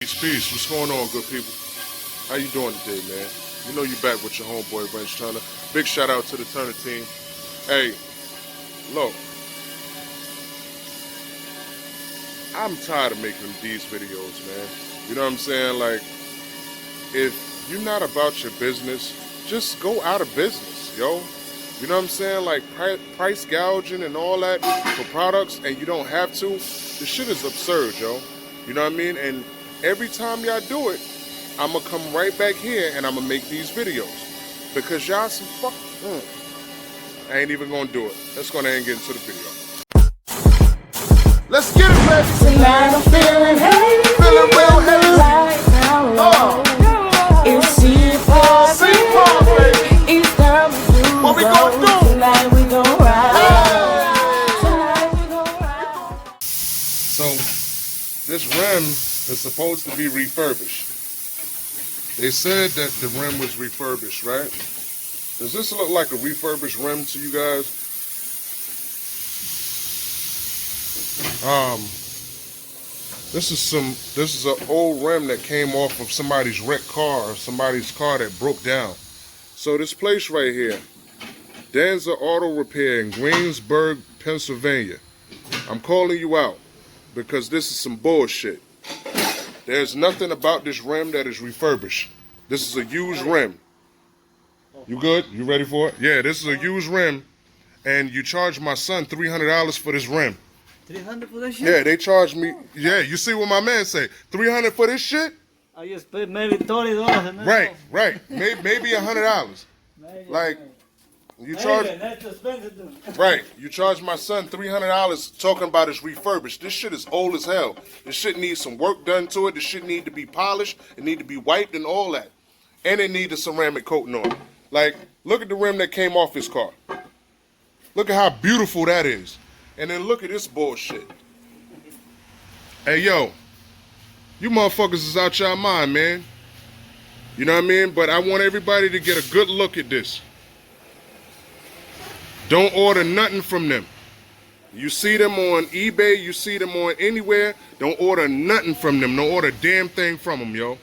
Peace. What's going on, good people? How you doing today, man? You know you back with your homeboy, Wrenchturna. Big shout out to the Turner team. Hey, look. I'm tired of making these videos, man. You know what I'm saying? Like, if you're not about your business, just go out of business, yo. You know what I'm saying? Like, price gouging and all that for products, and you don't have to. This shit is absurd, yo. You know what I mean? And every time y'all do it, I'm gonna come right back here and I'm gonna make these videos. Because y'all some fuck. I ain't even gonna do it. Let's go ahead and get into the video. Let's get it, baby. Tonight I'm feeling heavy. Feeling real heavy. Right now, it's C-Pop, baby. It's time to do. What we gonna do? Tonight we gon' ride. Tonight we gon' ride. So, this rim is supposed to be refurbished. They said that the rim was refurbished, right? Does this look like a refurbished rim to you guys? This is an old rim that came off of somebody's wrecked car, or somebody's car that broke down. So this place right here, Danser Auto Repair in Greensburg, Pennsylvania. I'm calling you out because this is some bullshit. There's nothing about this rim that is refurbished. This is a used rim. You good? You ready for it? Yeah, this is a used rim, and you charge my son $300 for this rim. 300 for this shit? Yeah, they charged me. Yeah, you see what my man say? $300 for this shit? I just paid maybe $30. Right. Maybe $100. Like, you charge. That's expensive too. Right, you charge my son $300 talking about it's refurbished. This shit is old as hell. This shit needs some work done to it. This shit need to be polished. It need to be wiped and all that. And it need a ceramic coating on it. Like, look at the rim that came off his car. Look at how beautiful that is. And then look at this bullshit. Hey, yo, you motherfuckers is out your mind, man. You know what I mean? But I want everybody to get a good look at this. Don't order nothing from them. You see them on eBay, you see them on anywhere, don't order nothing from them. Don't order a damn thing from them, yo.